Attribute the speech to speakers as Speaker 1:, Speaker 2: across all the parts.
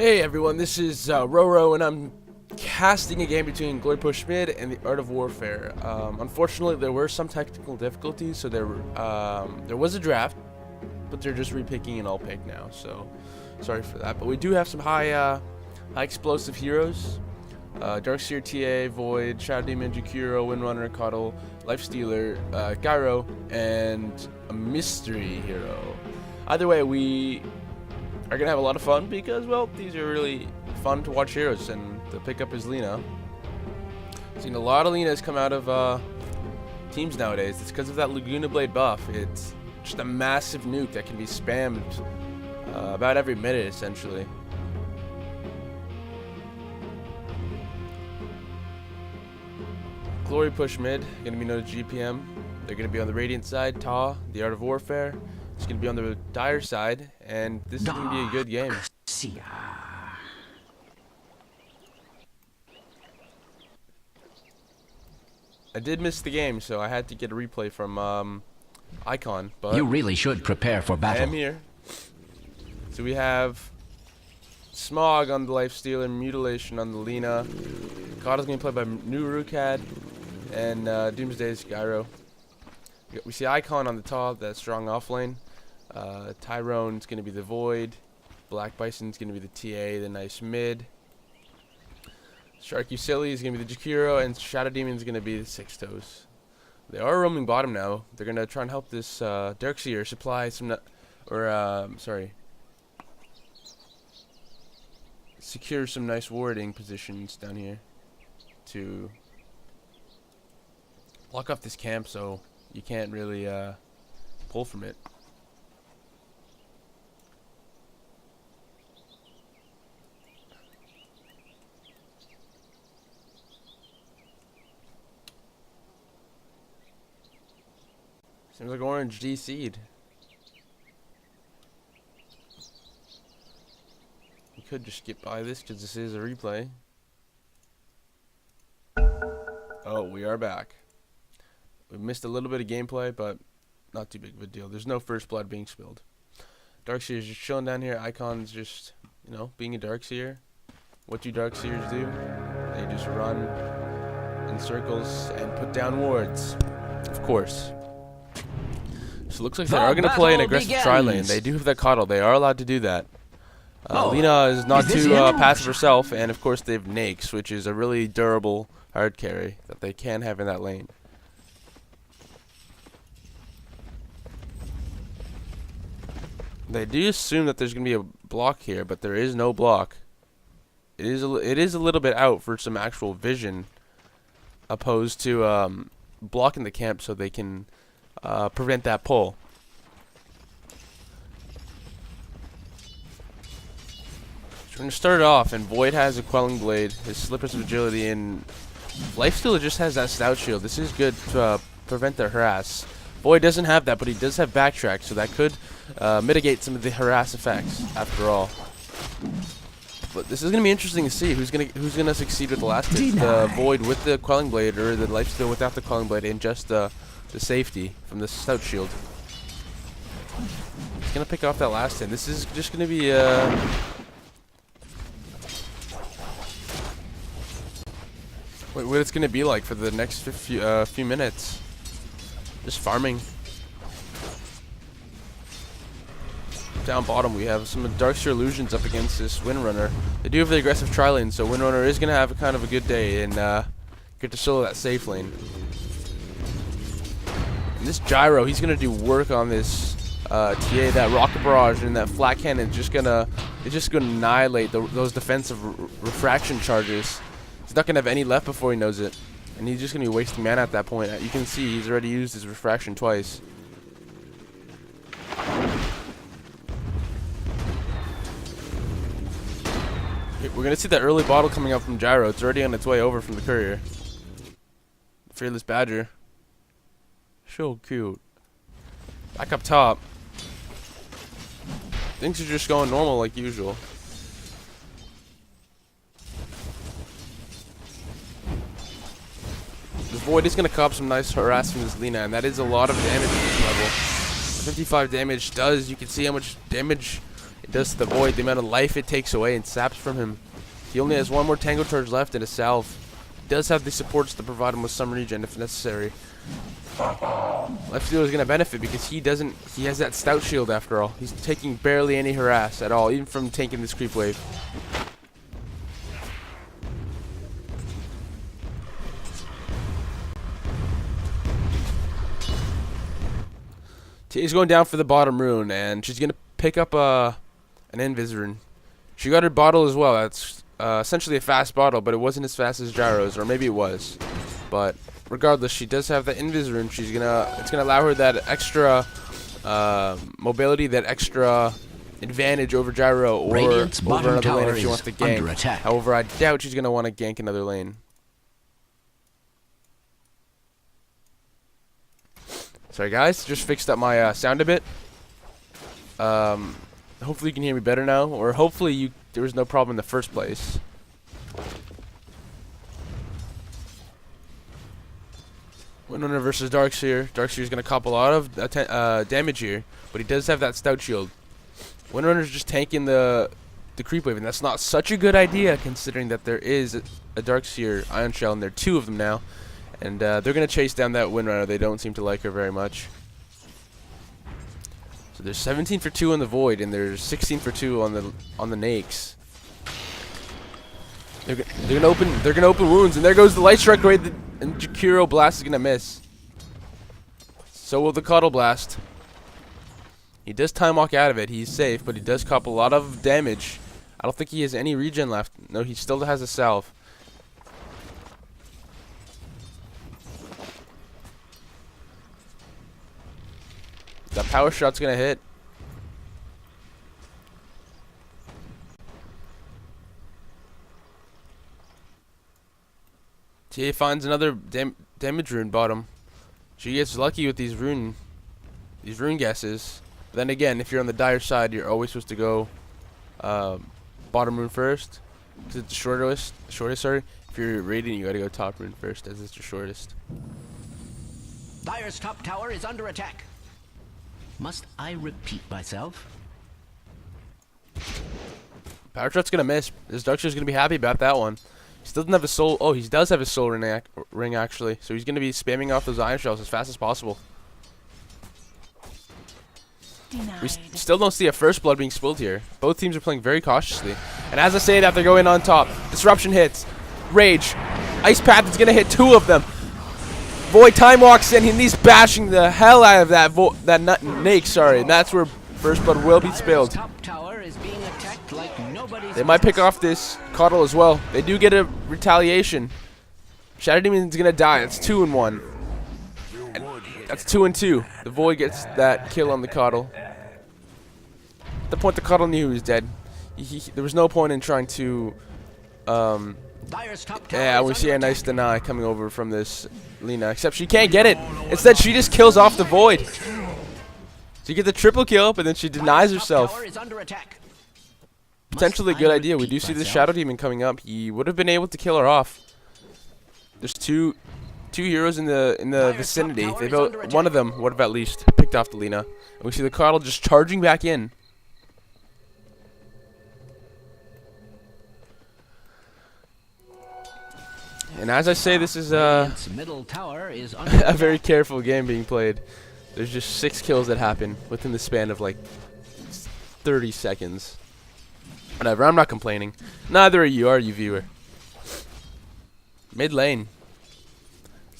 Speaker 1: Hey everyone, this is Roro, and I'm casting a game between Glory Push Mid and the Art of Warfare. Unfortunately, there were some technical difficulties, so there was a draft, but they're just repicking an all pick now. So sorry for that. But we do have some high explosive heroes: Darkseer, TA, Void, Shadow Demon, Jakiro, Windrunner, Coddle, Lifestealer, Gyro, and a mystery hero. Either way, we are gonna have a lot of fun because, well, these are really fun to watch heroes, and the pickup is Lina. Seen a lot of Linas come out of teams nowadays. It's because of that Laguna Blade buff. It's just a massive nuke that can be spammed about every minute, essentially. Glory Push Mid, gonna be known as GPM. They're gonna be on the Radiant side. Ta, the Art of Warfare. It's going to be on the Dire side, and this is going to be a good game. I did miss the game, so I had to get a replay from Icon, but
Speaker 2: you really should prepare for battle.
Speaker 1: I am here. So we have Smog on the Lifestealer, Mutilation on the Lina. Coddle's going to be played by New Rukad, and Doomsday's Gyro. We see Icon on the top, that strong offlane. Tyrone's going to be the Void. Black Bison's going to be the TA, the nice mid. Sharky Silly is going to be the Jakiro, and Shadow Demon's going to be the Six Toes. They are roaming bottom now. They're going to try and help this Darkseer supply some, secure some nice warding positions down here to block off this camp so you can't really pull from it. Seems like orange DC'd. We could just skip by this because this is a replay. Oh, we are back. We missed a little bit of gameplay, but not too big of a deal. There's no first blood being spilled. Darkseer's just chilling down here. Icon's just, you know, being a Darkseer. What do Darkseers do? They just run in circles and put down wards. Of course. So it looks like they are going to play an aggressive tri-lane. They do have that Coddle. They are allowed to do that. Lina is not too passive herself, and of course they have Nakes, which is a really durable hard carry that they can have in that lane. They do assume that there's going to be a block here, but there is no block. It is a little bit out for some actual vision, opposed to blocking the camp so they can prevent that pull. So we're going to start it off, and Void has a Quelling Blade, his Slippers of Agility, and Lifestealer just has that Stout Shield. This is good to prevent their harass. Void doesn't have that, but he does have Backtrack, so that could mitigate some of the harass effects after all. But this is going to be interesting to see who's gonna succeed with the last hit. The Void with the Quelling Blade, or the Lifestealer without the Quelling Blade, and just the safety from the Stout Shield. He's going to pick off that last hit. This is just going to be what it's going to be like for the next few minutes. Just farming. Down bottom we have some Darkseer Illusions up against this Windrunner. They do have the aggressive tri-lane, so Windrunner is going to have kind of a good day and get to solo that safe lane. And this Gyro, he's going to do work on this TA. That Rocket Barrage and that Flat Cannon is just going to annihilate those defensive refraction charges. He's not going to have any left before he knows it. And he's just going to be wasting mana at that point. You can see he's already used his refraction twice. We're going to see that early bottle coming up from Gyro. It's already on its way over from the courier. Fearless Badger. So cute. Back up top. Things are just going normal like usual. The Void is going to cop some nice harass from this Lina, and that is a lot of damage at this level. 55 damage does, you can see how much damage Does the Void, the amount of life it takes away and saps from him. He only has one more Tango Charge left and a salve. He does have the supports to provide him with some regen if necessary. Left fielder is going to benefit because he has that stout shield after all. He's taking barely any harass at all, even from tanking this creep wave. T's going down for the bottom rune, and she's going to pick up an Invis rune. She got her bottle as well. That's essentially a fast bottle, but it wasn't as fast as Gyro's, or maybe it was. But regardless, she does have the Invis rune. It's gonna allow her that extra mobility, that extra advantage over Gyro or over another lane if she wants to gank. However, I doubt she's gonna want to gank another lane. Sorry guys, just fixed up my sound a bit. Hopefully you can hear me better now, or hopefully there was no problem in the first place. Windrunner versus Darkseer. Darkseer's gonna cop a lot of damage here, but he does have that stout shield. Windrunner's just tanking the creep wave, and that's not such a good idea considering that there is a Darkseer Ion Shell, and there are two of them now. And they're gonna chase down that Windrunner. They don't seem to like her very much. So there's 17 for 2 on the Void, and there's 16 for 2 on the Nakes. They're gonna open wounds, and there goes the Light Strike Raid, and Jakiro Blast is gonna miss. So will the Cuddle Blast. He does time walk out of it. He's safe, but he does cop a lot of damage. I don't think he has any regen left. No, he still has a salve. That power shot's gonna hit. TA finds another damage rune bottom. She gets lucky with these rune guesses. But then again, if you're on the dire side, you're always supposed to go bottom rune first, because it's the shortest. Sorry. If you're raiding, you gotta go top rune first, as it's the shortest.
Speaker 2: Dire's top tower is under attack. Must I repeat myself?
Speaker 1: Power shot's gonna miss. This Darkseer's gonna be happy about that one. He still doesn't have a soul. Oh, he does have a soul ring actually. So he's gonna be spamming off those iron shells as fast as possible.
Speaker 3: Denied.
Speaker 1: We still don't see a first blood being spilled here. Both teams are playing very cautiously. And as I say that, they're going on top. Disruption hits. Rage. Ice Path is gonna hit 2 of them. Void time walks in, and he's bashing the hell out of that Nake, sorry, and that's where first blood will be spilled. They might pick off this Cuddle as well. They do get a retaliation. Shadow Demon's gonna die. It's 2 and 1. And that's 2 and 2. The Void gets that kill on the Cuddle. At the point the Cuddle knew he was dead. There was no point in trying to yeah, we see a nice deny coming over from this Lina, except she can't get it. Instead, she just kills off the Void. She gets the triple kill, but then she denies herself. Potentially a good idea. We do see the Shadow Demon coming up. He would have been able to kill her off. There's two heroes in the vicinity. One of them would have at least picked off the Lina. And we see the Cuddle just charging back in. And as I say, this is a very careful game being played. There's just 6 kills that happen within the span of like 30 seconds. Whatever, I'm not complaining. Neither are you viewer? Mid lane.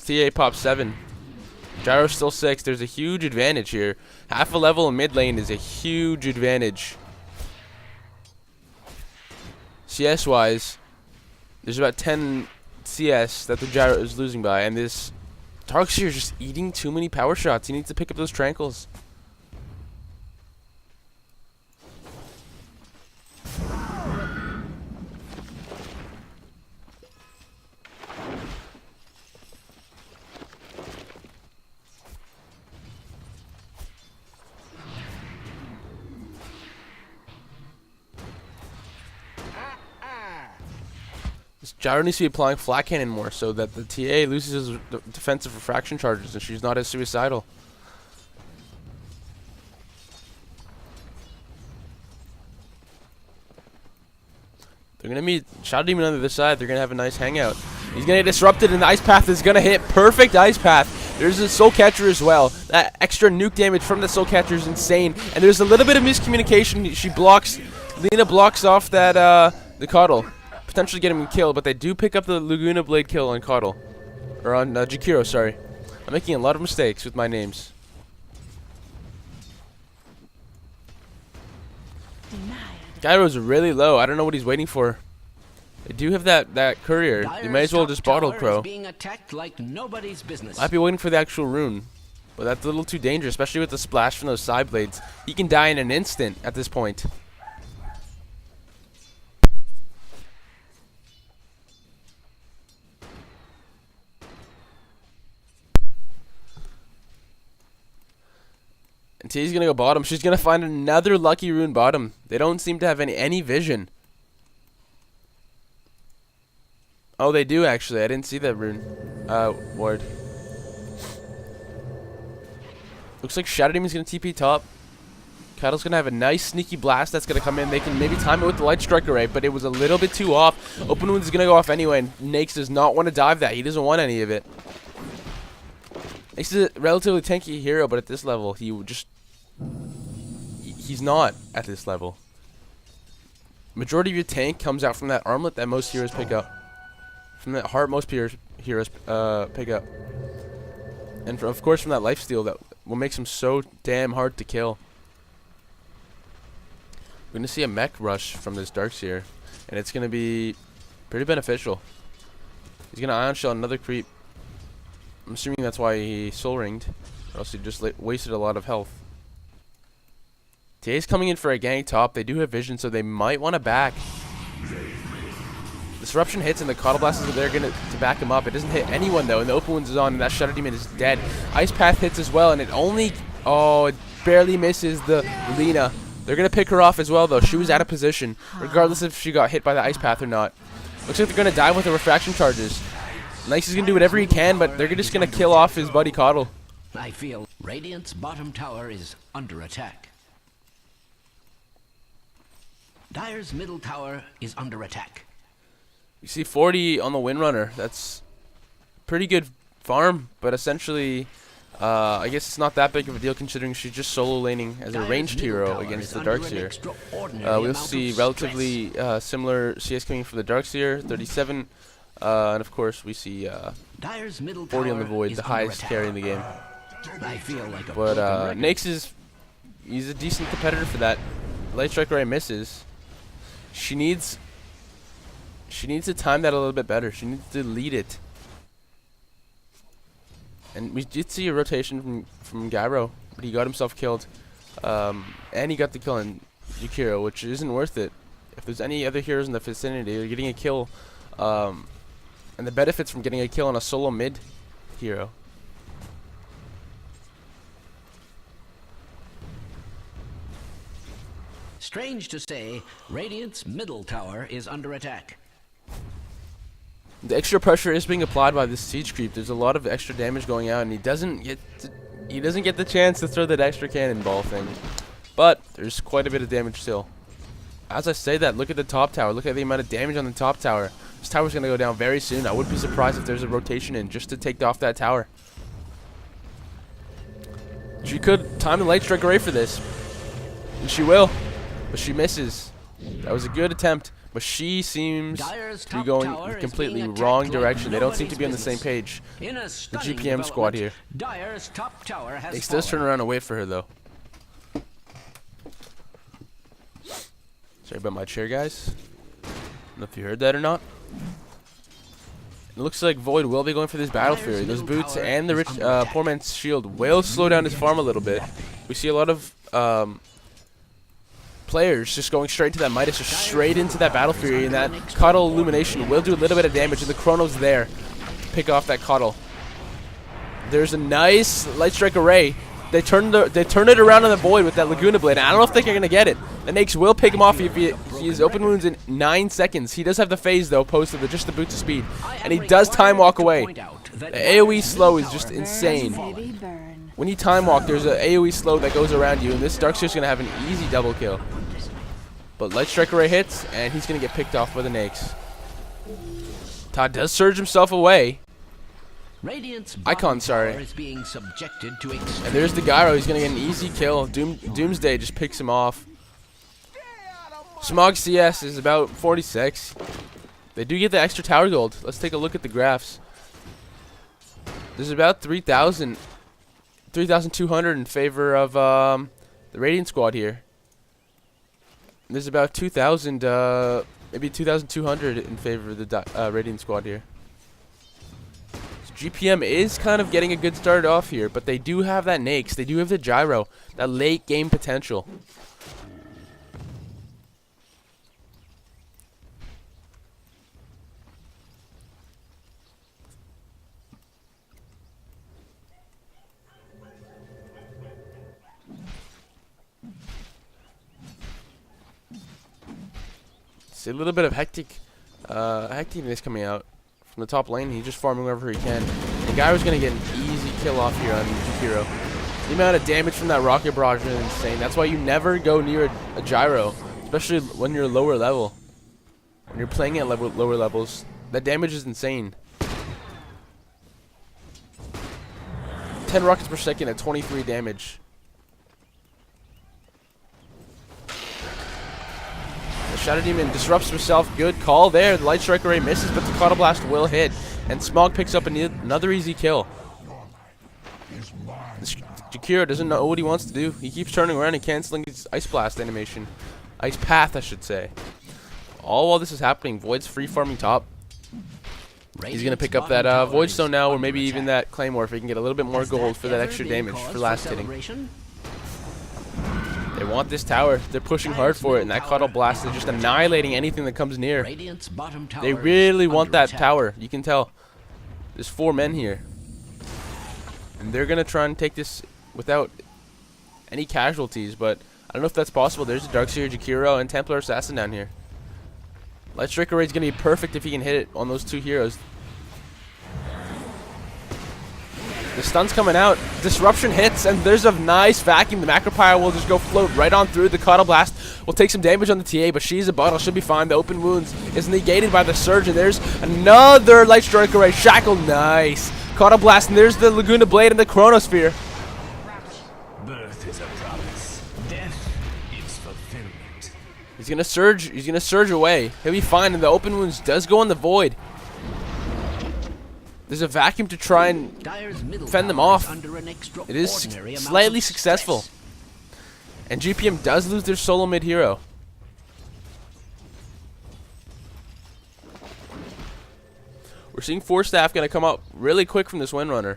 Speaker 1: TA pop 7. Gyro's still 6. There's a huge advantage here. Half a level in mid lane is a huge advantage. CS wise, there's about 10 CS that the Gyro is losing by, and this Darkseer is just eating too many power shots. He needs to pick up those Tranquils. Gyro needs to be applying flat cannon more so that the TA loses his defensive refraction charges and she's not as suicidal. They're going to meet Shadow Demon on the other side. They're going to have a nice hangout. He's going to get disrupted, and the Ice Path is going to hit. Perfect Ice Path. There's a Soul Catcher as well. That extra nuke damage from the Soul Catcher is insane. And there's a little bit of miscommunication. She blocks, Lina blocks off that, the Coddle. Potentially get him killed, but they do pick up the Laguna Blade kill on Coddle. Or on Jakiro, sorry. I'm making a lot of mistakes with my names. Gyro's really low. I don't know what he's waiting for. They do have that courier. They may as well just bottle Crow.
Speaker 2: Like nobody's business.
Speaker 1: Might be waiting for the actual rune. But that's a little too dangerous, especially with the splash from those side blades. He can die in an instant at this point. And T's gonna go bottom. She's gonna find another lucky rune bottom. They don't seem to have any vision. Oh, they do actually. I didn't see that rune. Ward. Looks like Shadow Demon's gonna TP top. Cattle's gonna have a nice sneaky blast that's gonna come in. They can maybe time it with the Light Strike Array, but it was a little bit too off. Open Wounds is gonna go off anyway, and Nakes does not want to dive that. He doesn't want any of it. Nakes is a relatively tanky hero, but at this level, he would just... He's not at this level. Majority of your tank comes out from that armlet that most heroes pick up. From that heart most heroes pick up. And of course from that lifesteal that what makes him so damn hard to kill. We're going to see a mech rush from this Darkseer, and it's going to be pretty beneficial. He's going to Ion Shell another creep. I'm assuming that's why he Soul Ringed, or else he just wasted a lot of health. TA's coming in for a gank top. They do have vision, so they might want to back. Disruption hits, and the Coddle Blast is there to back him up. It doesn't hit anyone, though, and the Open Wounds is on, and that Shadow Demon is dead. Ice Path hits as well, and it only... Oh, it barely misses the Lina. They're going to pick her off as well, though. She was out of position, regardless if she got hit by the Ice Path or not. Looks like they're going to die with the Refraction Charges. Nyx is going to do whatever he can, but they're just going to kill off his buddy Coddle.
Speaker 2: I feel Radiant's bottom tower is under attack. Dire's middle tower is under attack.
Speaker 1: You see 40 on the Windrunner. That's pretty good farm, but essentially, I guess it's not that big of a deal considering she's just solo laning as a ranged hero against the Darkseer. We'll see relatively similar CS coming for the Darkseer, 37, and of course we see 40 on the Void, the highest carry in the game. But Nakes he's a decent competitor for that. Light Strike Array misses. She needs to time that a little bit better. She needs to lead it. And we did see a rotation from Gyro, but he got himself killed. And he got the kill on Jakiro, which isn't worth it. If there's any other heroes in the vicinity, you're getting a kill. And the benefits from getting a kill on a solo mid hero.
Speaker 2: Strange to say, Radiant's middle tower is under attack.
Speaker 1: The extra pressure is being applied by this siege creep. There's a lot of extra damage going out, and he doesn't get the chance to throw that extra cannonball thing. But there's quite a bit of damage still. As I say that, look at the top tower. Look at the amount of damage on the top tower. This tower's gonna go down very soon. I wouldn't be surprised if there's a rotation in just to take off that tower. She could time the Light Strike Array for this, and she will. But she misses. That was a good attempt, but she seems to be going the completely wrong direction. They don't seem to be on the same page. The GPM squad here. They still turn around and wait for her, though. Sorry about my chair, guys. I don't know if you heard that or not. It looks like Void will be going for this Battle Fury. Those boots and the Poor Man's Shield will slow down his farm a little bit. We see a lot of... players just going straight to that Midas, just straight into that Battle Fury, and that Coddle Illumination will do a little bit of damage, and the Chrono's there to pick off that Coddle. There's a nice Light Strike Array. They turn it around on the Void with that Laguna Blade. I don't know if they're going to get it. The Nakes will pick him off if he has Open Wounds in 9 seconds. He does have the phase, though, posted with just the boots of speed, and he does time walk away. The AoE slow is just insane. When you time walk, there's an AoE slow that goes around you, and this Darkseer's going to have an easy double kill. But Light Striker Ray hits, and he's going to get picked off by the Nakes. Todd does surge himself away.
Speaker 2: Radiant's
Speaker 1: Icon, sorry.
Speaker 2: is being subjected to
Speaker 1: And there's the gyro. He's going to get an easy kill. Doomsday just picks him off. Smog CS is about 46. They do get the extra tower gold. Let's take a look at the graphs. There's about 3,200 in favor of the Radiant squad here. There's about 2,000, maybe 2,200 in favor of the Radiant squad here. So GPM is kind of getting a good start off here, but they do have that Nakes. They do have the gyro, that late game potential. See a little bit of hecticness coming out from the top lane. He's just farming wherever he can. The guy was going to get an easy kill off here on Jakiro. The amount of damage from that rocket barrage is insane. That's why you never go near a gyro, especially when you're lower level. When you're playing at lower levels, that damage is insane. 10 rockets per second at 23 damage. Shadow Demon disrupts himself. Good call there. The Light Striker Ray misses, but the Cauda Blast will hit. And Smog picks up another easy kill. Jakiro doesn't know what he wants to do. He keeps turning around and canceling his Ice Blast animation. Ice Path, I should say. All while this is happening, Void's free farming top. He's going to pick up that Void Stone now, or maybe even that Claymore if he can get a little bit more gold for that extra damage for last hitting. They want this tower. They're pushing hard for it, and that Cauda Blast is just annihilating anything that comes near. They really want that tower. You can tell. There's 4 men here. And they're going to try and take this without any casualties, but I don't know if that's possible. There's a Darkseer, Jakiro, and Templar Assassin down here. Light Striker Ray is going to be perfect if he can hit it on those 2 heroes. The stun's coming out. Disruption hits, and there's a nice vacuum. The Macropyre will just go float right on through. The Cauda Blast will take some damage on the TA, but she's a bottle. She'll be fine. The open wounds is negated by the Surge, and there's another Light Striker Ray. Shackle, nice. Cauda Blast, and there's the Laguna Blade and the Chronosphere.
Speaker 3: Birth is a promise. Death is fulfillment.
Speaker 1: He's gonna surge. He's gonna surge away. He'll be fine, and the open wounds does go on the Void. There's a vacuum to try and fend them off. It is slightly successful. And GPM does lose their solo mid hero. We're seeing 4 staff going to come up really quick from this Windrunner.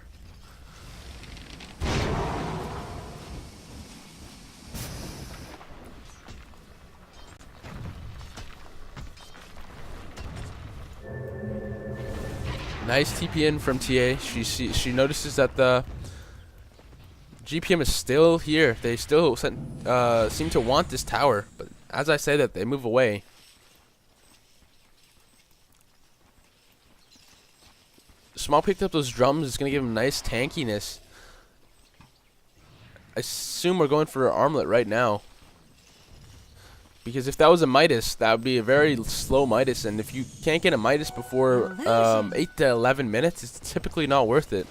Speaker 1: Nice TP in from TA. She notices that the GPM is still here. They still seem to want this tower, but as I say that, they move away. Small picked up those drums. It's going to give him nice tankiness. I assume we're going for an armlet right now. Because if that was a Midas, that would be a very slow Midas. And if you can't get a Midas before 8 to 11 minutes, it's typically not worth it.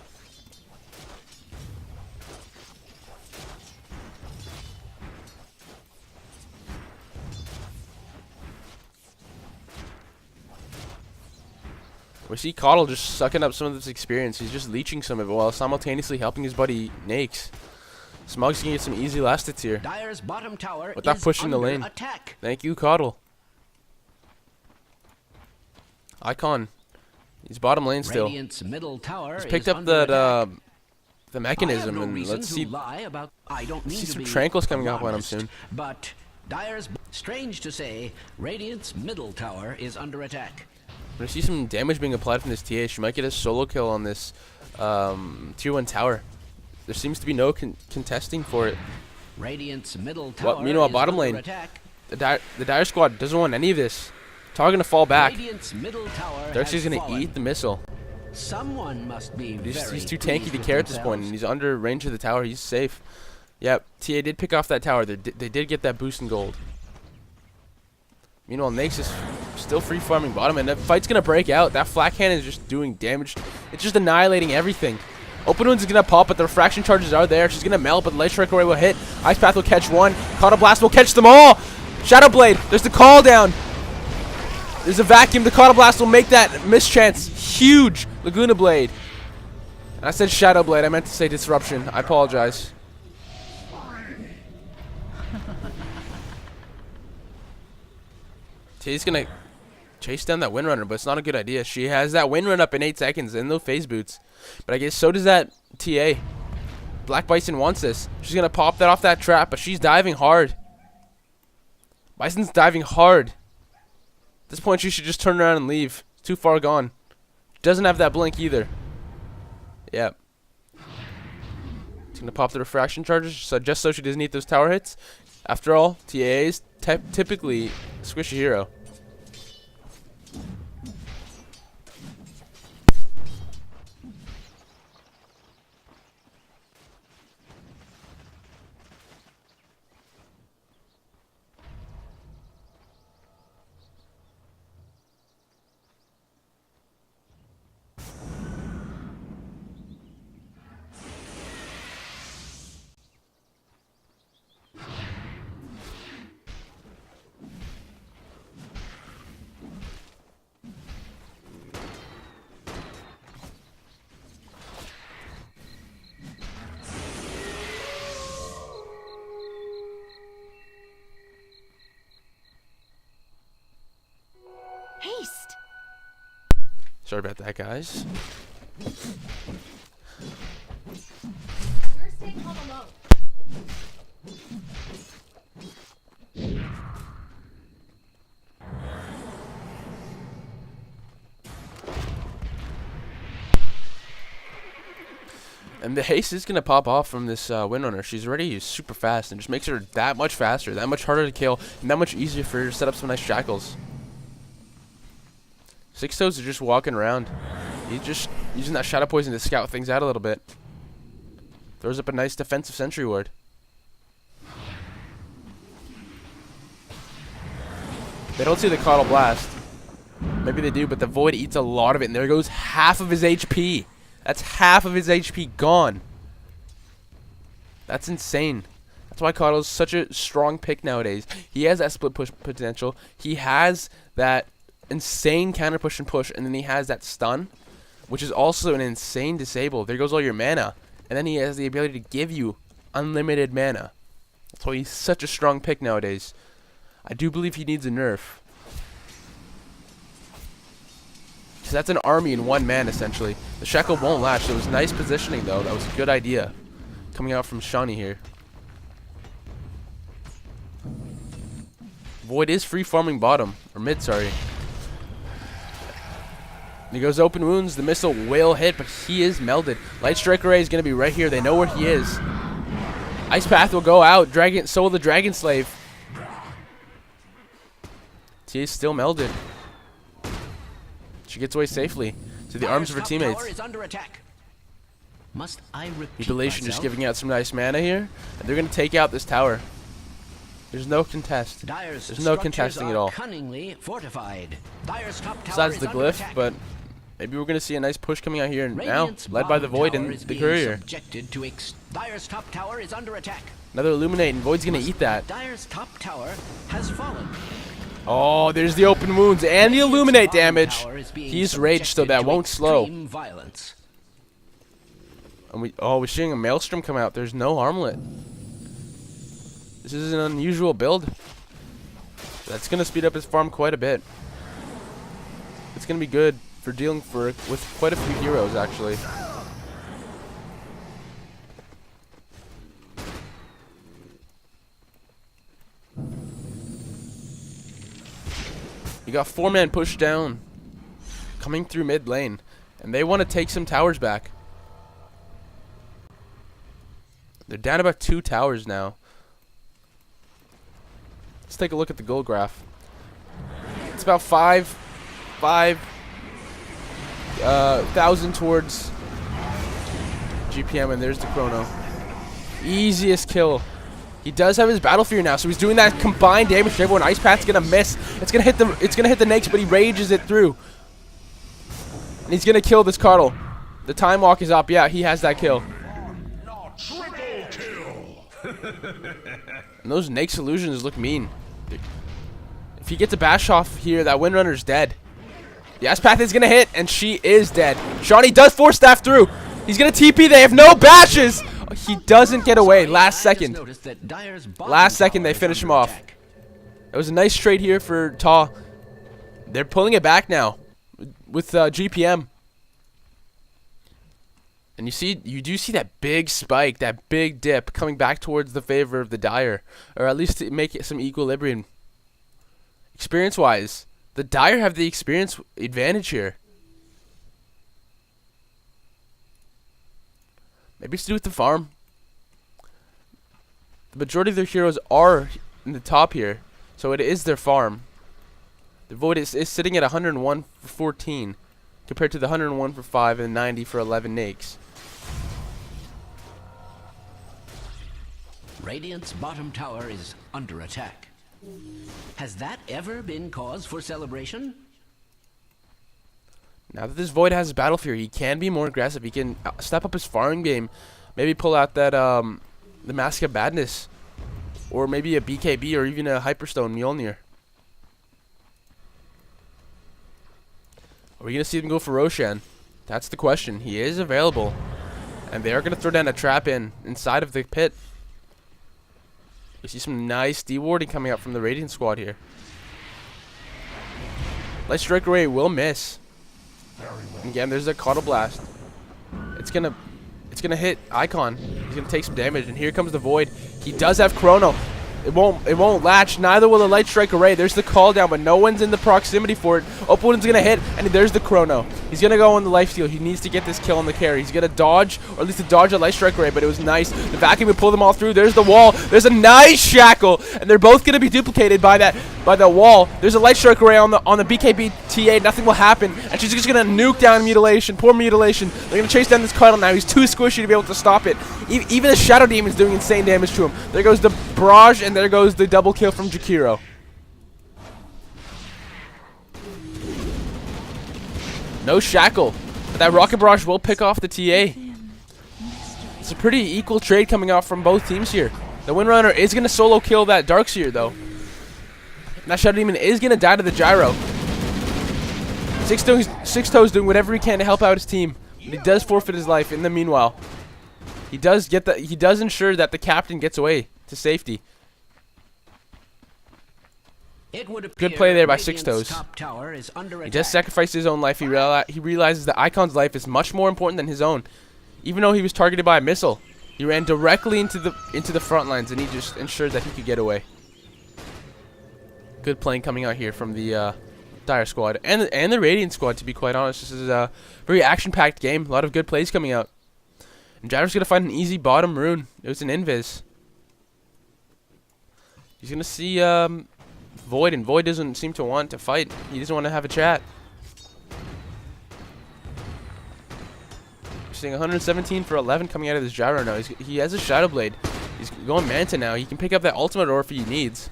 Speaker 1: We see Coddle just sucking up some of this experience. He's just leeching some of it while simultaneously helping his buddy Nakes. Smog's gonna get some easy last hits here.
Speaker 2: Dyer's bottom tower
Speaker 1: without pushing the lane.
Speaker 2: Attack.
Speaker 1: Thank you, Coddle. Icon. He's bottom lane still.
Speaker 2: Middle tower
Speaker 1: He's picked up that the mechanism, and let's see some Tranquils coming up on him soon.
Speaker 2: But Dyer's strange to say, Radiant's middle tower is under attack.
Speaker 1: I'm gonna see some damage being applied from this TA. She might get a solo kill on this tier 1 tower. There seems to be no contesting for it.
Speaker 2: Radiant's middle tower
Speaker 1: meanwhile,
Speaker 2: is
Speaker 1: bottom lane,
Speaker 2: attack.
Speaker 1: the Dire squad doesn't want any of this. Target gonna fall back. Darkseer's gonna eat the missile.
Speaker 2: Someone must be
Speaker 1: He's too tanky to care at this point, and he's under range of the tower. He's safe. Yep, TA did pick off that tower. They did get that boost in gold. Meanwhile, Nake's is still free farming bottom, and the fight's gonna break out. That flak cannon is just doing damage. It's just annihilating everything. Open Wounds is gonna pop, but the refraction charges are there. She's gonna melt, but the Light Strike Array will hit. Ice Path will catch one. Caught Blast will catch them all. Shadow Blade. There's the call down. There's a vacuum. The Caught Blast will make that mischance huge. Laguna Blade. And I said Shadow Blade. I meant to say Disruption. I apologize. T's gonna chase down that Windrunner, but it's not a good idea. She has that Windrun up in 8 seconds and those phase boots. But I guess so does that TA. Black Bison wants this. She's gonna pop that off that trap, but she's diving hard. Bison's diving hard. At this point, she should just turn around and leave. Too far gone. Doesn't have that blink either. Yep. It's gonna pop the refraction charges, so just so she doesn't eat those tower hits. After all, TAA's typically squishy hero.
Speaker 4: Haste.
Speaker 1: Sorry about that, guys.
Speaker 4: You're staying home alone.
Speaker 1: And the haste is going to pop off from this Windrunner. She's already super fast and just makes her that much faster, that much harder to kill, and that much easier for her to set up some nice shackles. Six Toes are just walking around. He's just using that Shadow Poison to scout things out a little bit. Throws up a nice defensive Sentry Ward. They don't see the Caudal Blast. Maybe they do, but the Void eats a lot of it, and there goes half of his HP. That's half of his HP gone. That's insane. That's why Caudal's such a strong pick nowadays. He has that split push potential. He has that insane counter push and push, and then he has that stun, which is also an insane disable. There goes all your mana, and then he has the ability to give you unlimited mana. That's why he's such a strong pick nowadays. I do believe he needs a nerf. So that's an army in one man, essentially. The Shackle won't latch. It was nice positioning, though. That was a good idea. Coming out from Shawnee here. Void is free farming bottom. Or mid, sorry. He goes Open Wounds. The missile will hit, but he is melded. Light Strike Array is going to be right here. They know where he is. Ice Path will go out. So will the Dragon Slave. He is still melded. She gets away safely to the arms of her teammates. Mutilation just giving out some nice mana here. And they're going to take out this tower. There's no contest. There's no contesting at all. Besides the glyph, but maybe we're going to see a nice push coming out here now, led by the Void and the Courier. Another Illuminate, and Void's going to eat that.
Speaker 2: Dire's top tower has fallen.
Speaker 1: Oh, there's the Open Wounds and the Illuminate damage. He's raged, so that won't slow. And we're seeing a Maelstrom come out. There's no Armlet. This is an unusual build. That's gonna speed up his farm quite a bit. It's gonna be good for dealing with quite a few heroes, actually. You got 4-man push down coming through mid lane, and they want to take some towers back. They're down about 2 towers now. Let's take a look at the goal graph. It's about 5,000 towards GPM, and there's the chrono. Easiest kill He does have his Battle Fear now, so he's doing that combined damage to everyone. Ice Path's gonna miss. It's gonna hit the Nakes, but he rages it through. And he's gonna kill this Cardle. The Time Walk is up. Yeah, he has that kill. And those Nake's illusions look mean. If he gets a bash off here, that Windrunner's dead. The Ice Path is gonna hit, and she is dead. Shawnee does force staff through. He's gonna TP. They have no bashes. He doesn't get away. Last second. Last second, they finish him off. It was a nice trade here for Taw. They're pulling it back now with GPM. And you do see that big spike, that big dip coming back towards the favor of the Dire, or at least to make it some equilibrium. Experience-wise, the Dire have the experience advantage here. Maybe it's to do with the farm. The majority of their heroes are in the top here, so it is their farm. The Void is sitting at 101 for 14, compared to the 101 for 5 and 90 for 11 Nakes.
Speaker 2: Radiant's bottom tower is under attack. Has that ever been cause for celebration?
Speaker 1: Now that this Void has Battle Fear, he can be more aggressive. He can step up his farming game. Maybe pull out that the Mask of Madness, or maybe a BKB, or even a Hyperstone Mjolnir. Are we gonna see them go for Roshan? That's the question. He is available, and they are gonna throw down a trap inside of the pit. We see some nice dewarding coming up from the Radiant squad here. Light Strike Array will miss. And again, there's a Caudill Blast. It's gonna hit Icon. He's gonna take some damage, and here comes the Void. He does have Chrono. It won't latch. Neither will the Light Strike Array. There's the call down, but no one's in the proximity for it. Opponent's gonna hit, and there's the Chrono. He's gonna go on the lifesteal. He needs to get this kill on the carry. He's gonna dodge, or at least to dodge a Light Strike Array, but it was nice. The vacuum would pull them all through. There's the wall. There's a nice shackle, and they're both gonna be duplicated by the wall. There's a Light Strike Array on the BKB TA. Nothing will happen, and she's just gonna nuke down Mutilation. Poor Mutilation. They're gonna chase down this Cardle now. He's too squishy to be able to stop it. Even the Shadow Demon's doing insane damage to him. There goes the barrage, and there goes the double kill from Jakiro. No shackle, but that Rocket Barrage will pick off the TA. It's a pretty equal trade coming out from both teams here. The Windrunner is going to solo kill that Darkseer though. And that Shadow Demon is going to die to the Gyro. Six Toes doing whatever he can to help out his team. But he does forfeit his life in the meanwhile. He does ensure that the captain gets away to safety. Good play there by Six Toes. He does sacrifice his own life. He realizes that Icon's life is much more important than his own. Even though he was targeted by a missile, he ran directly into the front lines, and he just ensured that he could get away. Good playing coming out here from the Dire squad and the Radiant squad. To be quite honest, this is a very action-packed game. A lot of good plays coming out. And Gyro's gonna find an easy bottom rune. It was an invis. He's gonna see Void, and Void doesn't seem to want to fight. He doesn't want to have a chat. We're seeing 117 for 11 coming out of this Gyro now. He has a Shadow Blade. He's going Manta now. He can pick up that ultimate or if he needs.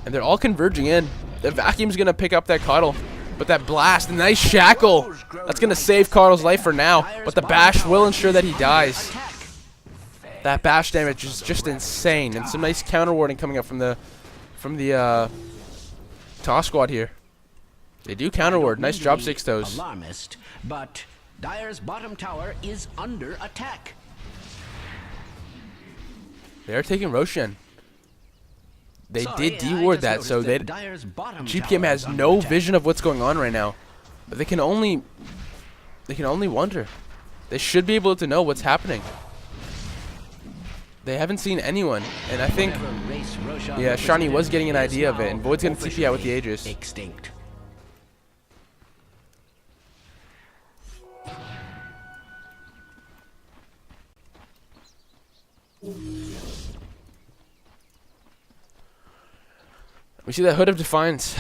Speaker 1: And they're all converging in. The Vacuum's going to pick up that Caudill. But that Blast, a nice Shackle. That's going to save Caudill's life for now. But the Bash will ensure that he dies. That bash damage is just insane. And some nice counter warding coming up from the Toss squad here. They do counter ward. Nice job, Six Toes.
Speaker 2: Alarmist, but Dire's bottom tower is under attack.
Speaker 1: They are taking Roshan. They did de-ward that, so GPM has no vision of what's going on right now. But they can only wonder. They should be able to know what's happening. They haven't seen anyone, and I think, yeah, Shani was getting an idea of it, and Void's gonna TP out with the Aegis.
Speaker 2: Extinct.
Speaker 1: We see that Hood of Defiance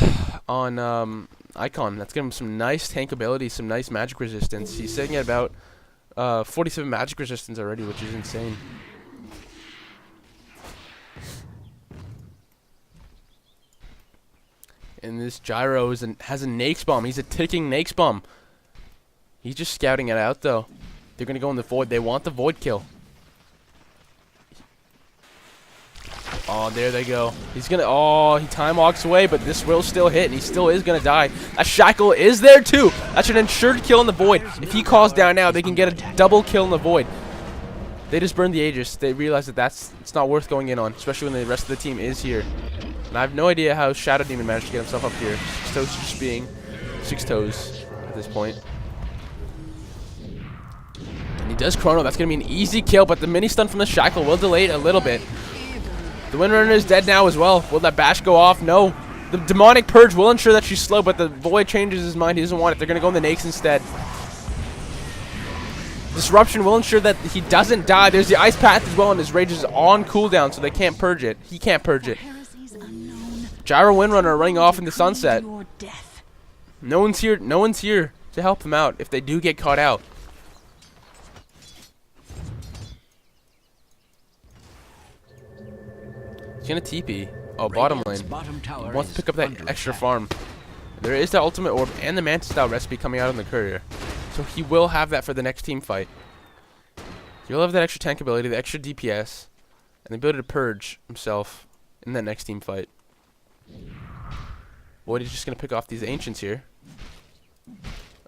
Speaker 1: on Icon. That's giving him some nice tank ability, some nice magic resistance. He's sitting at about 47 magic resistance already, which is insane. And this Gyro has a Nakes bomb. He's a ticking Nakes bomb. He's just scouting it out, though. They're going to go in the Void. They want the Void kill. Oh, there they go. He's going to... Oh, he time walks away, but this will still hit, and he still is going to die. That Shackle is there, too. That's an ensured kill in the Void. If he calls down now, they can get a double kill in the Void. They just burned the Aegis. They realize that it's not worth going in on, especially when the rest of the team is here. And I have no idea how Shadow Demon managed to get himself up here. Six Toes just being 6 Toes at this point. And he does Chrono. That's going to be an easy kill, but the mini stun from the Shackle will delay it a little bit. The Windrunner is dead now as well. Will that bash go off? No. The Demonic Purge will ensure that she's slow, but the Void changes his mind. He doesn't want it. They're going to go in the Nakes instead. Disruption will ensure that he doesn't die. There's the Ice Path as well, and his rage is on cooldown, so they can't purge it. He can't purge it. Gyro Windrunner running off in the sunset. No one's here. No one's here to help them out if they do get caught out. He's gonna TP. Oh, bottom lane. He wants to pick up that extra farm. There is the Ultimate Orb and the Mantis style recipe coming out on the courier. So he will have that for the next team fight. He'll have that extra tank ability, the extra DPS, and the ability to purge himself in that next team fight. Void is just going to pick off these Ancients here.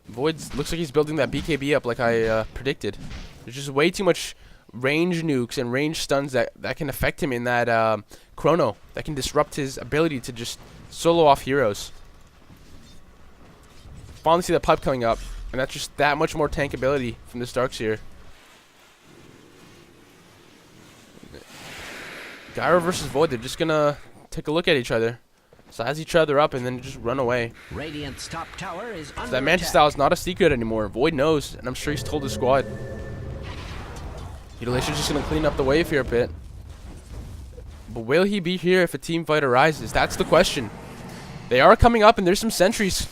Speaker 1: Void looks like he's building that BKB up like I predicted. There's just way too much range nukes and range stuns that can affect him in that Chrono. That can disrupt his ability to just solo off heroes. Finally see that pipe coming up. And that's just that much more tank ability from this Darkseer. Gyro versus Void, they're just gonna take a look at each other, size each other up, and then just run away.
Speaker 2: Radiant's top tower is under
Speaker 1: So that Mantis style is not a secret anymore. Void knows, and I'm sure he's told his squad. Mutilation's just gonna clean up the wave here a bit. But will he be here if a team fight arises? That's the question. They are coming up, and there's some sentries.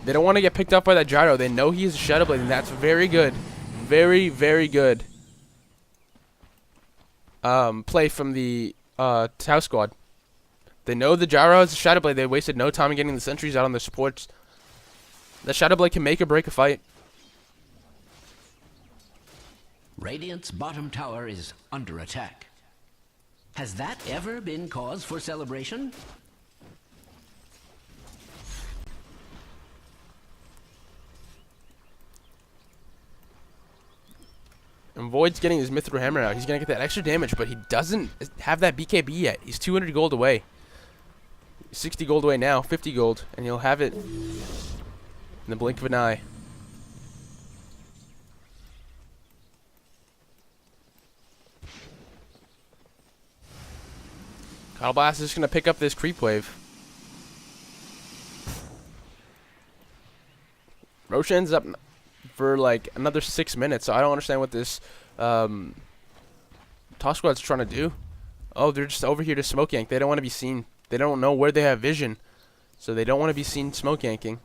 Speaker 1: They don't want to get picked up by that Gyro. They know he is a Shadow Blade, and that's very good. Very, very good play from the Tau squad. They know the Gyro is a Shadow Blade. They wasted no time in getting the sentries out on their supports. The Shadow Blade can make or break a fight.
Speaker 2: Radiant's bottom tower is under attack. Has that ever been cause for celebration?
Speaker 1: And Void's getting his Mithril Hammer out. He's going to get that extra damage, but he doesn't have that BKB yet. He's 200 gold away. 60 gold away now, 50 gold, and he'll have it in the blink of an eye. Cattle Blast is just going to pick up this creep wave. Roche ends up for like another 6 minutes, so I don't understand what this Toss Squad's trying to do. Oh, they're just over here to smoke yank. They don't want to be seen. They don't know where they have vision, so they don't want to be seen smoke yanking.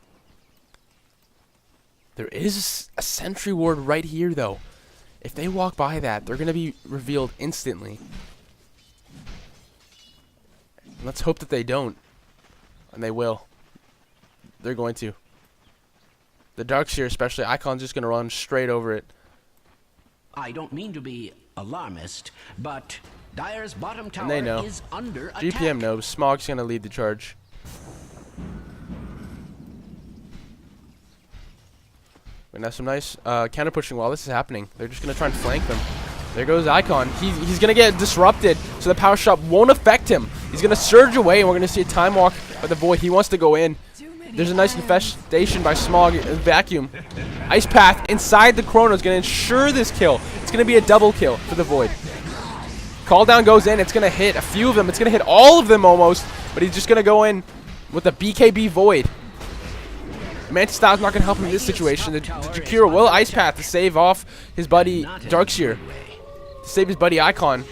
Speaker 1: There is a sentry ward right here, though. If they walk by that, they're going to be revealed instantly. And let's hope that they don't. And they will. They're going to. The Darkseer, especially, Icon's just going to run straight over it.
Speaker 2: I don't mean to be alarmist, but Dire's bottom tower
Speaker 1: And they know.
Speaker 2: is under attack.
Speaker 1: GPM knows. Smog's going to lead the charge. We're going to have some nice counter pushing while this is happening. They're just going to try and flank them. There goes Icon. He's going to get disrupted, so the power shot won't affect him. He's going to surge away, and we're going to see a time walk by the Void. He wants to go in. There's a nice infestation by Smog Vacuum. Ice Path inside the Chrono is going to ensure this kill. It's going to be a double kill for the Void. Call down goes in. It's going to hit a few of them. It's going to hit all of them almost, but he's just going to go in with a BKB Void. Mantis Style's not going to help him in this situation. The Jakiro will Ice Path to save off his buddy Darkseer. To save his buddy Icon.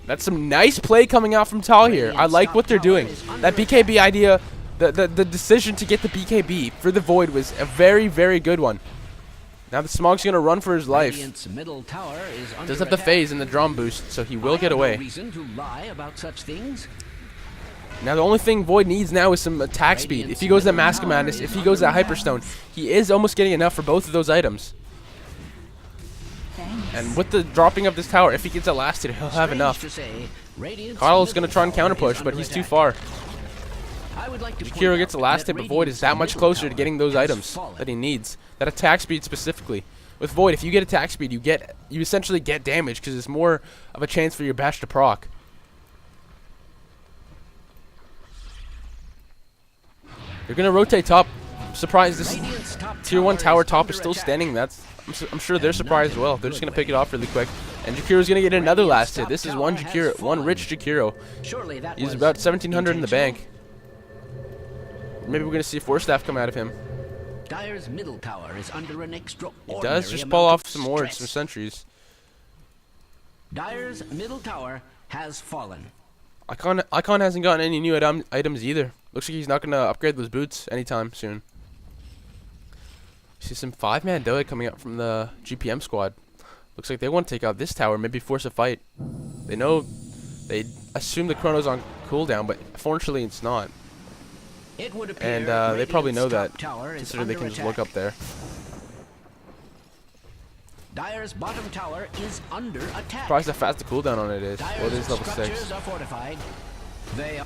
Speaker 1: That's some nice play coming out from Tal here. I like what they're doing. That BKB idea... The decision to get the BKB for the Void was a very, very good one. Now the Smog's going to run for his life.
Speaker 2: Middle tower is under
Speaker 1: Does have the phase and the drum boost, so he will get away.
Speaker 2: No reason to lie about such things.
Speaker 1: Now the only thing Void needs now is some attack speed. If he goes that Mask of Madness, if he goes that Hyperstone, he is almost getting enough for both of those items. And with the dropping of this tower, if he gets that last hit, he'll have enough. Carl's going to try and counter push, but he's too far. Jakiro gets the last hit, but Void is that much closer to getting those items that he needs. That attack speed specifically. With Void, if you get attack speed, you essentially get damage because it's more of a chance for your bash to proc. They're going to rotate top. I'm surprised this tier 1 tower top is still standing. I'm sure they're surprised as well. They're just going to pick it off really quick. And Jakiro's going to get another last hit. This is one rich Jakiro. He's about 1,700 in the bank. Maybe we're going to see a 4-staff come out of him.
Speaker 2: Dire's middle tower is under an extraordinary
Speaker 1: He does just pull off some wards, some sentries.
Speaker 2: Dire's middle tower has fallen.
Speaker 1: Icon hasn't gotten any new items either. Looks like he's not going to upgrade those boots anytime soon. See some 5-man DOTA coming up from the GPM squad. Looks like they want to take out this tower, maybe force a fight. They assume the chrono's on cooldown, but fortunately it's not. And they probably know that, considering they can just look up there.
Speaker 2: Dire's bottom tower is under attack.
Speaker 1: Surprised how fast the cooldown on it is. Well, it is level 6.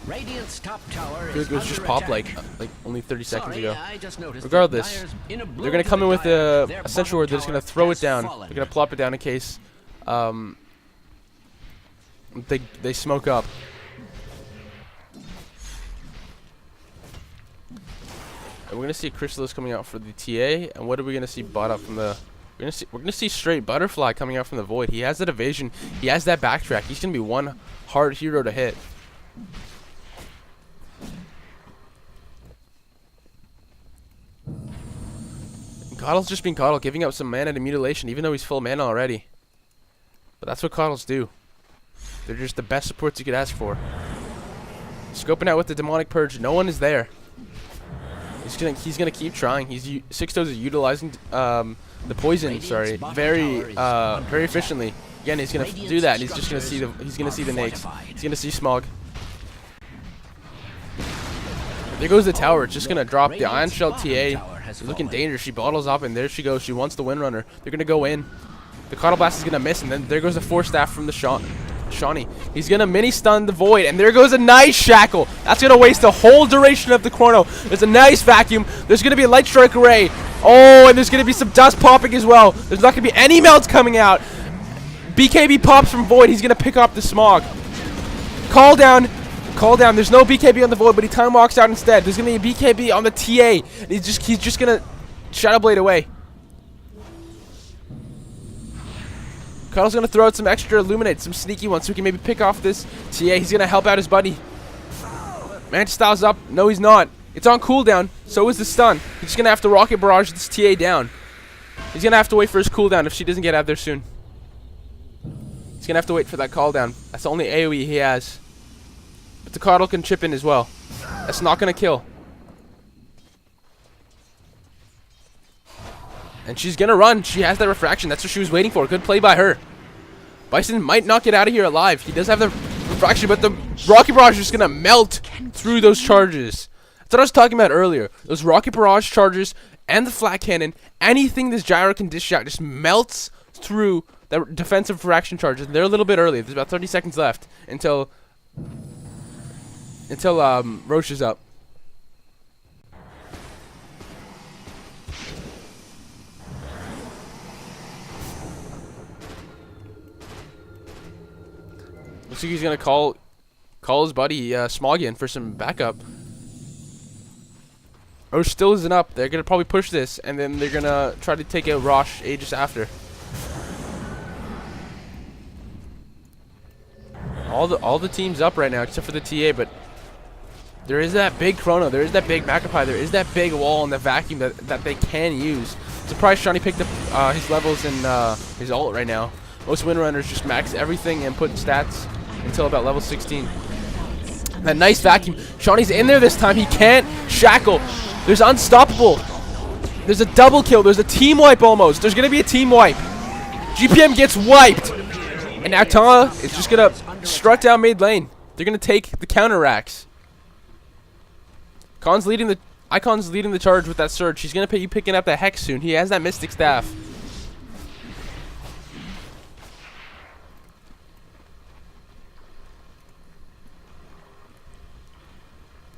Speaker 2: Radiant's top tower
Speaker 1: It was just popped like only 30 seconds ago.
Speaker 2: Regardless,
Speaker 1: Regardless, they're going to come in with a central ward. They're just going to throw it down. They're going to plop it down in case they smoke up. And we're going to see Chrysalis coming out for the TA. And what are we going to see bot up from the... We're going to see straight Butterfly coming out from the Void. He has that evasion. He has that backtrack. He's going to be one hard hero to hit. Coddle's just being Coddle, giving up some mana to mutilation, even though he's full mana already. But that's what Coddles do. They're just the best supports you could ask for. Scoping out with the Demonic Purge. No one is there. He's gonna keep trying. Six Toes is utilizing the poison. Sorry, very efficiently. Again, he's gonna do that. And he's just gonna see the nakes. He's gonna see Smog. There goes the tower. It's just gonna drop the Ion Shell TA. She's looking dangerous. She bottles up, and there she goes. She wants the Windrunner. They're gonna go in. The Coddle Blast is gonna miss, and then there goes the 4-staff from the Shawnee. He's gonna mini stun the Void, and there goes a nice Shackle. That's gonna waste the whole duration of the Chrono. There's a nice vacuum. There's gonna be a Light Strike Array. Oh, and there's gonna be some dust popping as well. There's not gonna be any melts coming out. BKB pops from Void. He's gonna pick up the Smog. Call down. There's no BKB on the Void, but he time walks out instead. There's gonna be a BKB on the TA. And he's just gonna Shadow Blade away. Cuddle's gonna throw out some extra Illuminate, some sneaky ones, so he can maybe pick off this TA. He's gonna help out his buddy. Mantis Style's up. No, he's not. It's on cooldown. So is the stun. He's just gonna have to Rocket Barrage this TA down. He's gonna have to wait for his cooldown if she doesn't get out there soon. He's gonna have to wait for that call down. That's the only AoE he has. But the Coddle can chip in as well. That's not gonna kill. And she's gonna run. She has that refraction. That's what she was waiting for. Good play by her. Bison might not get out of here alive. He does have the refraction, but the Rocket Barrage is just gonna melt through those charges. That's what I was talking about earlier. Those Rocket Barrage charges and the Flat Cannon, anything this Gyro can dish out just melts through the defensive refraction charges. They're a little bit early. There's about 30 seconds left until Roche is up. Looks like he's gonna call his buddy Smog in for some backup. Roche still isn't up. They're gonna probably push this, and then they're gonna try to take out Roche Aegis after. All the teams up right now except for the TA, but there is that big Chrono, there is that big Macropie, there is that big wall and the vacuum that they can use. Surprised Shawnee picked up his levels in his ult right now. Most Windrunners just max everything and put stats until about level 16. That nice vacuum. Shawnee's in there this time. He can't shackle. There's Unstoppable. There's a double kill. There's a team wipe almost. There's going to be a team wipe. GPM gets wiped. And now Tana is just going to strut down mid lane. They're going to take the counter racks. Icon's leading the charge with that surge. He's gonna be picking up that Hex soon. He has that Mystic Staff.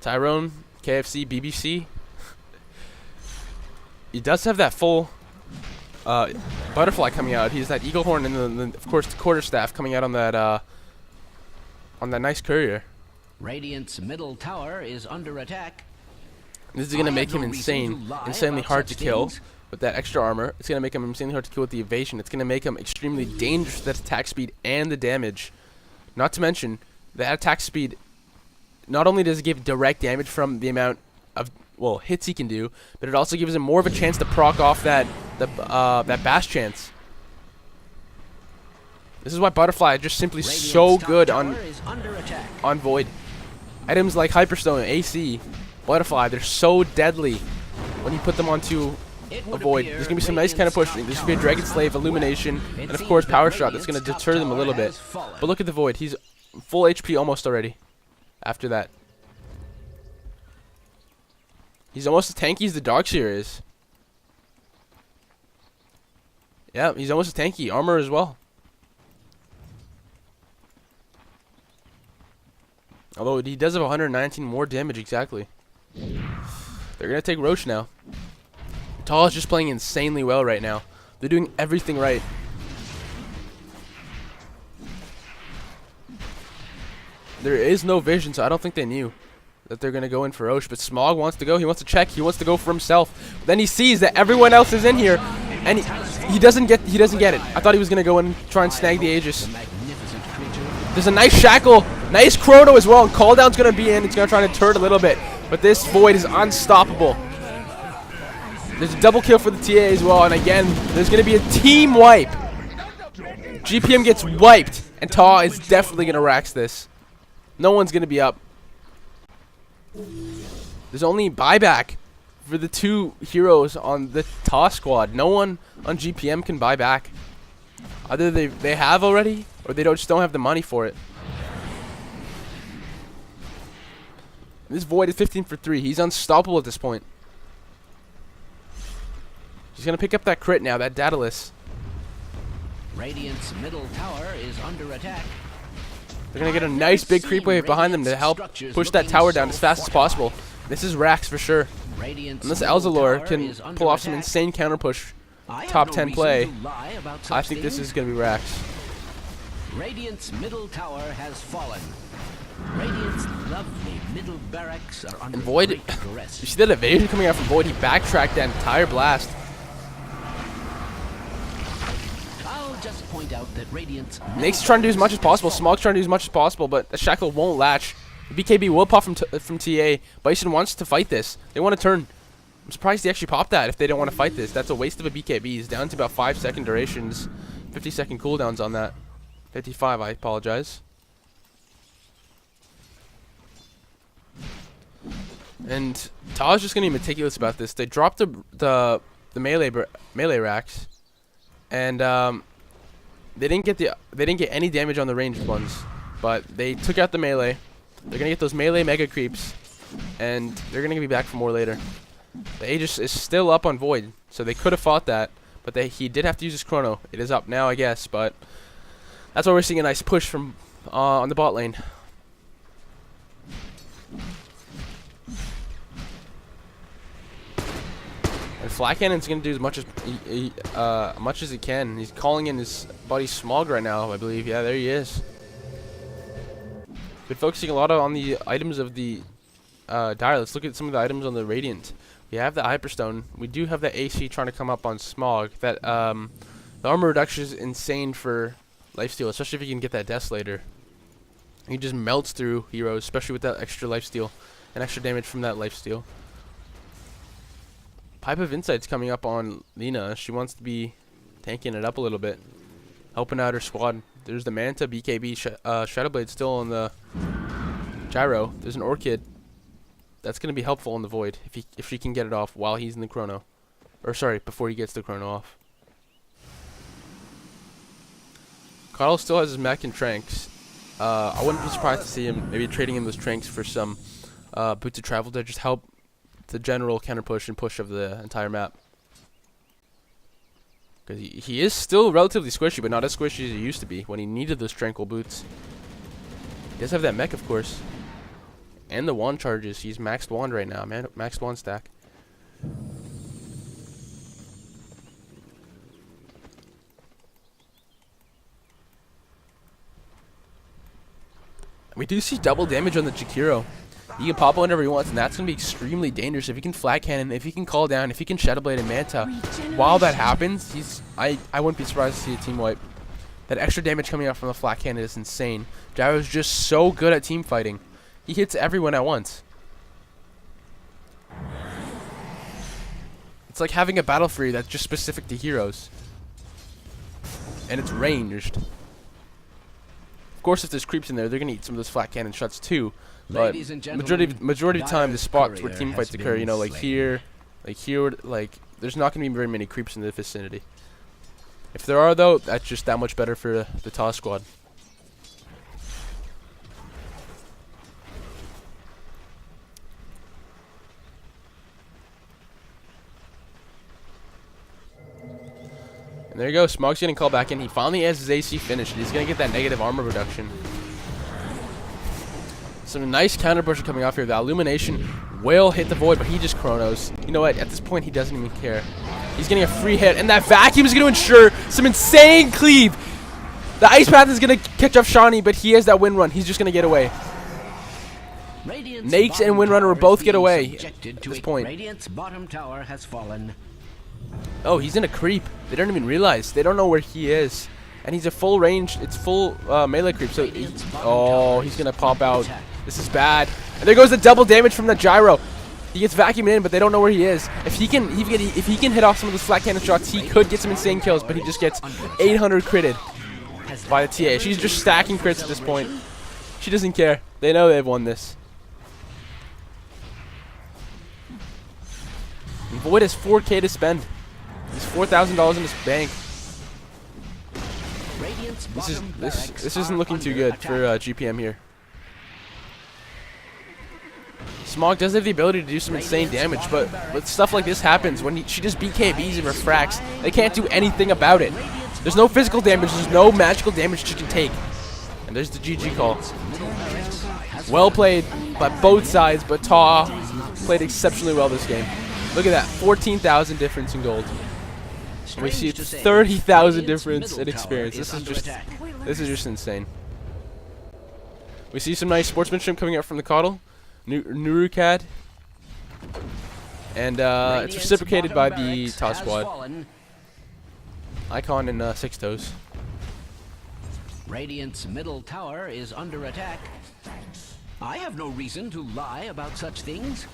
Speaker 1: Tyrone, KFC, BBC. He does have that full butterfly coming out. He's that eagle horn, and then of course the quarterstaff coming out on that nice courier.
Speaker 2: Radiant's middle tower is under attack.
Speaker 1: This is gonna make him insanely hard to kill with that extra armor. It's gonna make him insanely hard to kill with the evasion. It's gonna make him extremely dangerous with that attack speed and the damage. Not to mention that attack speed. Not only does it give direct damage from the amount of hits he can do, but it also gives him more of a chance to proc off that bash chance. This is why Butterfly is just simply so good on Void. Items like Hyperstone, AC, Butterfly, they're so deadly when you put them onto a Void. There's gonna be some nice kind of pushing. There's gonna be a Dragon Slave, Illumination, and of course Power Shot that's gonna deter them a little bit. But look at the Void. He's full HP almost already. After that, he's almost as tanky as the Darkseer is. Yeah, he's almost as tanky. Armor as well. Although he does have 119 more damage exactly. They're gonna take Roche now. Tall is just playing insanely well right now. They're doing everything right. There is no vision, so I don't think they knew that they're going to go in for Roche. But Smog wants to go. He wants to check. He wants to go for himself. Then he sees that everyone else is in here, and he doesn't get it. I thought he was going to go and try and snag the Aegis. There's a nice Shackle. Nice Chrono as well. And Call Down's going to be in. It's going to try to deter it a little bit. But this Void is unstoppable. There's a double kill for the TA as well. And again, there's going to be a team wipe. GPM gets wiped. And Ta is definitely going to Rax this. No one's going to be up. There's only buyback for the two heroes on the Ta squad. No one on GPM can buy back. Either they have already, or they just don't have the money for it. This Void is 15 for 3. He's unstoppable at this point. He's going to pick up that crit now, that Daedalus.
Speaker 2: Radiant's middle tower is under attack.
Speaker 1: They're going to get a nice big creep wave behind them to help push that tower down as fast as possible. This is Rax for sure. Unless Elzalor can pull off some insane counter push, top 10 play, I think this is going to be Rax.
Speaker 2: Radiant's middle tower has fallen. Radiant's lovely middle barracks are under
Speaker 1: Void,
Speaker 2: great duress.
Speaker 1: you see that evasion coming out from Void? He backtracked that entire blast.
Speaker 2: Just point out that Radiant's
Speaker 1: Nate's trying to do as much as possible. Smog's trying to do as much as possible, but the Shackle won't latch. The BKB will pop from TA. Bison wants to fight this. They want to turn. I'm surprised he actually popped that if they don't want to fight this. That's a waste of a BKB. He's down to about 5-second durations. 50-second cooldowns on that. 55, I apologize. And Ta's just going to be meticulous about this. They dropped the melee racks. And they didn't get any damage on the ranged ones, but they took out the melee. They're gonna get those melee mega creeps, and they're gonna be back for more later. The Aegis is still up on Void, so they could have fought that, but he did have to use his Chrono. It is up now, I guess, but that's why we're seeing a nice push from on the bot lane. And Flat Cannon's gonna do as much as he can. He's calling in his buddy Smog right now, I believe. Yeah, there he is. Been focusing a lot on the items of the Dire. Let's look at some of the items on the Radiant. We have the Hyperstone. We do have the AC trying to come up on Smog. That the armor reduction is insane for lifesteal, especially if you can get that Desolator. He just melts through heroes, especially with that extra lifesteal and extra damage from that lifesteal. Pipe of Insight's coming up on Lina. She wants to be tanking it up a little bit, helping out her squad. There's the Manta, BKB, Shadowblade still on the Gyro. There's an Orchid. That's going to be helpful in the Void if she can get it off while he's in the Chrono. Or sorry, before he gets the Chrono off. Carl still has his mech and Tranks. I wouldn't be surprised to see him maybe trading in those Tranks for some Boots of Travel to just help the general counter push and push of the entire map. Because he is still relatively squishy, but not as squishy as he used to be when he needed those tranquil boots. He does have that mech, of course. And the wand charges. He's maxed wand right now, man. Maxed wand stack. We do see double damage on the Jakiro. He can pop whenever he wants, and that's going to be extremely dangerous. If he can flat cannon, if he can call down, if he can Shadow Blade and Manta, while that happens, I wouldn't be surprised to see a team wipe. That extra damage coming out from the flat cannon is insane. Gyro's just so good at team fighting. He hits everyone at once. It's like having a battle free that's just specific to heroes. And it's ranged. Of course, if there's creeps in there, they're going to eat some of those flat cannon shots too. But majority of the time, the spots where team fights occur, you know, like here, there's not going to be very many creeps in the vicinity. If there are, though, that's just that much better for the toss squad. And there you go, Smog's getting called back in. He finally has his AC finished. He's going to get that negative armor reduction. Some nice counter pressure coming off here. The Illumination will hit the void, but he just chronos. You know what? At this point, he doesn't even care. He's getting a free hit, and that vacuum is going to ensure some insane cleave. The Ice Path is going to catch up Shawnee, but he has that Wind Run. He's just going to get away. Nakes and Windrunner will both get away at this point.
Speaker 2: Radiant's bottom tower has fallen.
Speaker 1: Oh, he's in a creep. They don't even realize. They don't know where he is. And he's a full range. It's full melee creep. So, he's going to pop out. This is bad. And there goes the double damage from the gyro. He gets vacuumed in, but they don't know where he is. If he can hit off some of those flat cannon shots, he could get some insane kills, but he just gets 800 critted by the TA. She's just stacking crits at this point. She doesn't care. They know they've won this. And Void has 4K to spend. He's $4,000 in his bank. This isn't looking too good for GPM here. Smog does have the ability to do some insane damage, but stuff like this happens when she just BKBs and refracts. They can't do anything about it. There's no physical damage. There's no magical damage she can take. And there's the GG call. Well played by both sides, but Ta played exceptionally well this game. Look at that, 14,000 difference in gold. And we see 30,000 difference in experience. This is just insane. We see some nice sportsmanship coming out from the Coddle. Nurukad. And it's reciprocated by the Toss Squad. Icon and Six Toes.
Speaker 2: Radiant's middle tower is under attack. I have no reason to lie about such things.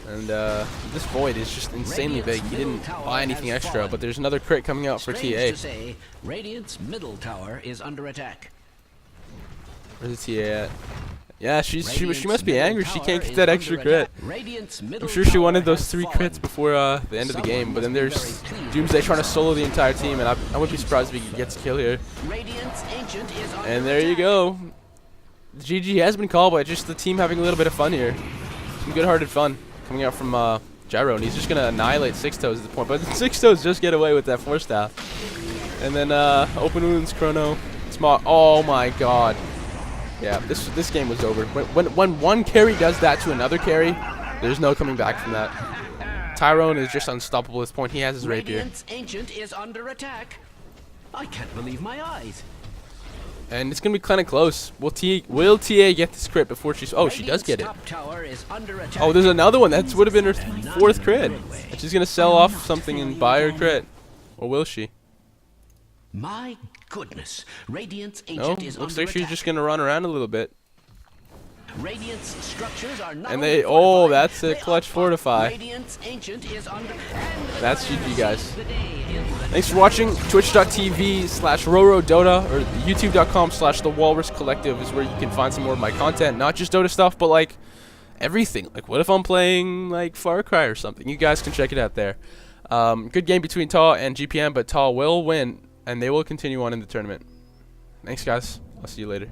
Speaker 1: And this Void is just insanely big. He didn't buy anything extra, but there's another crit coming out for TA.
Speaker 2: To say, Radiant's middle tower is under attack.
Speaker 1: Where's the TA at? Yeah, she must be angry. She can't get that extra crit. I'm sure she wanted those 3 crits before the end of the game. But then there's Doomsday trying to solo the entire team, and I wouldn't be surprised if he gets a kill here. And there you go. The GG has been called, but just the team having a little bit of fun here. Some good-hearted fun coming out from Gyro, and he's just gonna annihilate Six Toes at the point. But Six Toes just get away with that Force Staff. And then Open Wounds, Chrono, Smog. Oh my God. Yeah, this game was over. When one carry does that to another carry, there's no coming back from that. Tyrone is just unstoppable at this point. He has his rapier.
Speaker 2: Radiant's Ancient is under attack. I can't believe my eyes.
Speaker 1: And it's gonna be kind of close. Will TA get this crit before she's? Oh, she does get it. Oh, there's another one. That would have been her 4th crit. And she's gonna sell off something and buy her crit, or will she?
Speaker 2: My goodness, Radiant's
Speaker 1: No,
Speaker 2: Ancient is
Speaker 1: looks
Speaker 2: under
Speaker 1: like she's
Speaker 2: attack.
Speaker 1: just gonna run around a little bit.
Speaker 2: Radiant's structures are not
Speaker 1: And they,
Speaker 2: only
Speaker 1: that's a
Speaker 2: fortified,
Speaker 1: clutch
Speaker 2: they are
Speaker 1: fortify.
Speaker 2: Radiant's Ancient is under.
Speaker 1: That's GG, guys. Thanks for watching. Twitch.tv/roroDOTA or YouTube.com/thewalruscollective is where you can find some more of my content. Not just Dota stuff, but like everything. Like, what if I'm playing like Far Cry or something? You guys can check it out there. Good game between Ta and GPM, but Ta will win, and they will continue on in the tournament. Thanks, guys. I'll see you later.